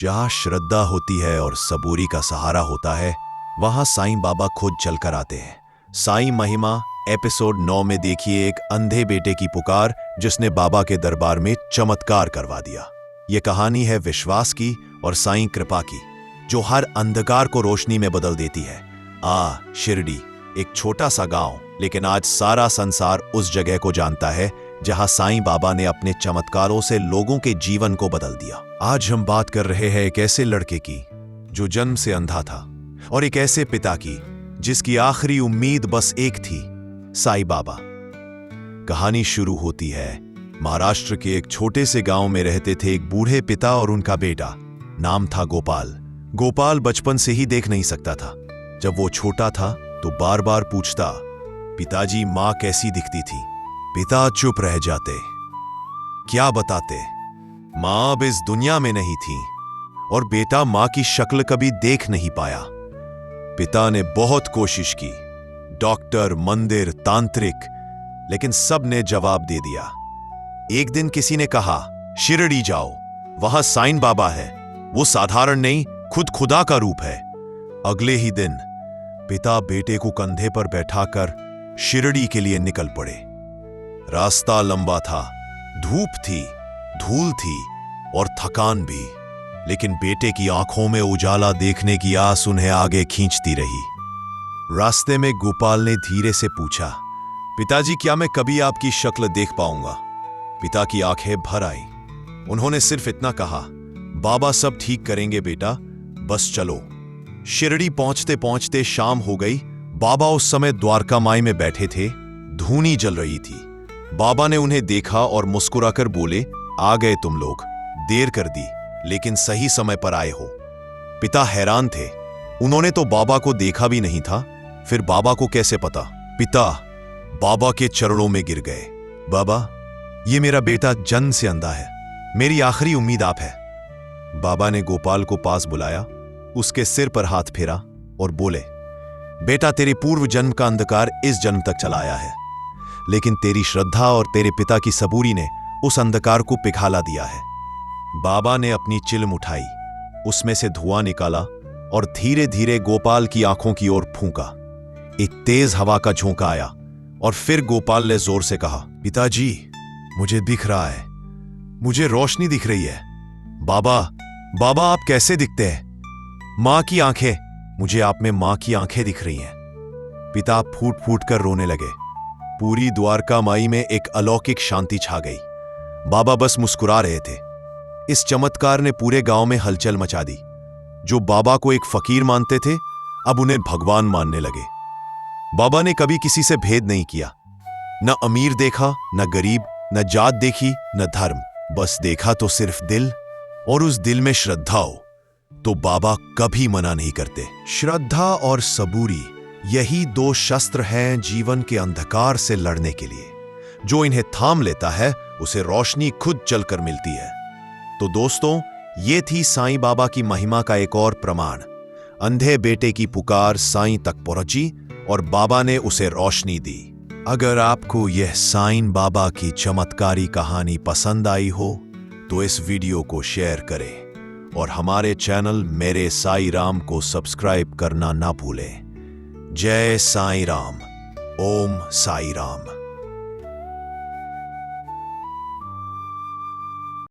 जहाँ श्रद्धा होती है और सबूरी का सहारा होता है, वहाँ साईं बाबा खुद चलकर आते हैं। साईं महिमा एपिसोड 9 में देखिए एक अंधे बेटे की पुकार जिसने बाबा के दरबार में चमत्कार करवा दिया। ये कहानी है विश्वास की और साईं कृपा की, जो हर अंधकार को रोशनी में बदल देती है। शिरडी एक छोटा सा गांव, लेकिन आज सारा संसार उस जगह को जानता है जहां साईं बाबा ने अपने चमत्कारों से लोगों के जीवन को बदल दिया। आज हम बात कर रहे हैं एक ऐसे लड़के की जो जन्म से अंधा था और एक ऐसे पिता की जिसकी आखिरी उम्मीद बस एक थी, साईं बाबा। कहानी शुरू होती है महाराष्ट्र के एक छोटे से गांव में रहते थे एक बूढ़े पिता और उनका बेटा। नाम था गोपाल। गोपाल बचपन से ही देख नहीं सकता था। जब वो छोटा था तो बार बार पूछता, पिताजी माँ कैसी दिखती थी? पिता चुप रह जाते। क्या बताते? माँ अब इस दुनिया में नहीं थी और बेटा माँ की शक्ल कभी देख नहीं पाया। पिता ने बहुत कोशिश की, डॉक्टर, मंदिर, तांत्रिक, लेकिन सब ने जवाब दे दिया। एक दिन किसी ने कहा, शिरडी जाओ, वहां साईं बाबा है, वो साधारण नहीं, खुद खुदा का रूप है। अगले ही दिन पिता बेटे को कंधे पर बैठाकर शिरडी के लिए निकल पड़े। रास्ता लंबा था, धूप थी, धूल थी और थकान भी, लेकिन बेटे की आंखों में उजाला देखने की आस उन्हें आगे खींचती रही। रास्ते में गोपाल ने धीरे से पूछा, पिताजी क्या मैं कभी आपकी शक्ल देख पाऊंगा? पिता की आंखें भर आई। उन्होंने सिर्फ इतना कहा, बाबा सब ठीक करेंगे बेटा, बस चलो। शिरडी पहुंचते पहुंचते शाम हो गई। बाबा उस समय द्वारका माई में बैठे थे। धूनी जल रही थी। बाबा ने उन्हें देखा और मुस्कुराकर बोले, आ गए तुम लोग, देर कर दी लेकिन सही समय पर आए हो। पिता हैरान थे। उन्होंने तो बाबा को देखा भी नहीं था, फिर बाबा को कैसे पता? पिता बाबा के चरणों में गिर गए। बाबा, ये मेरा बेटा जन्म से अंधा है, मेरी आखिरी उम्मीद आप है। बाबा ने गोपाल को पास बुलाया, उसके सिर पर हाथ फेरा और बोले, बेटा तेरे पूर्व जन्म का अंधकार इस जन्म तक चला आया है, लेकिन तेरी श्रद्धा और तेरे पिता की सबूरी ने उस अंधकार को पिघला दिया है। बाबा ने अपनी चिलम उठाई, उसमें से धुआं निकाला और धीरे धीरे गोपाल की आंखों की ओर फूंका। एक तेज हवा का झोंका आया और फिर गोपाल ने जोर से कहा, पिताजी मुझे दिख रहा है, मुझे रोशनी दिख रही है। बाबा, बाबा आप कैसे दिखते हैं? मां की आंखें, मुझे आप में मां की आंखें दिख रही हैं। पिता फूट फूट कर रोने लगे। पूरी द्वारका माई में एक अलौकिक शांति छा गई। बाबा बस मुस्कुरा रहे थे। इस चमत्कार ने पूरे गांव में हलचल मचा दी। जो बाबा को एक फकीर मानते थे, अब उन्हें भगवान मानने लगे। बाबा ने कभी किसी से भेद नहीं किया। न अमीर देखा, न गरीब, न जात देखी, न धर्म, बस देखा तो सिर्फ दिल, और उस दिल में श्रद्धा हो तो बाबा कभी मना नहीं करते। श्रद्धा और सबूरी, यही दो शस्त्र हैं जीवन के अंधकार से लड़ने के लिए। जो इन्हें थाम लेता है उसे रोशनी खुद चलकर मिलती है। तो दोस्तों, ये थी साईं बाबा की महिमा का एक और प्रमाण। अंधे बेटे की पुकार साईं तक पहुंची और बाबा ने उसे रोशनी दी। अगर आपको यह साईं बाबा की चमत्कारी कहानी पसंद आई हो तो इस वीडियो को शेयर करें और हमारे चैनल मेरे साईं राम को सब्सक्राइब करना ना भूलें। जय साईं राम। ओम साईं राम।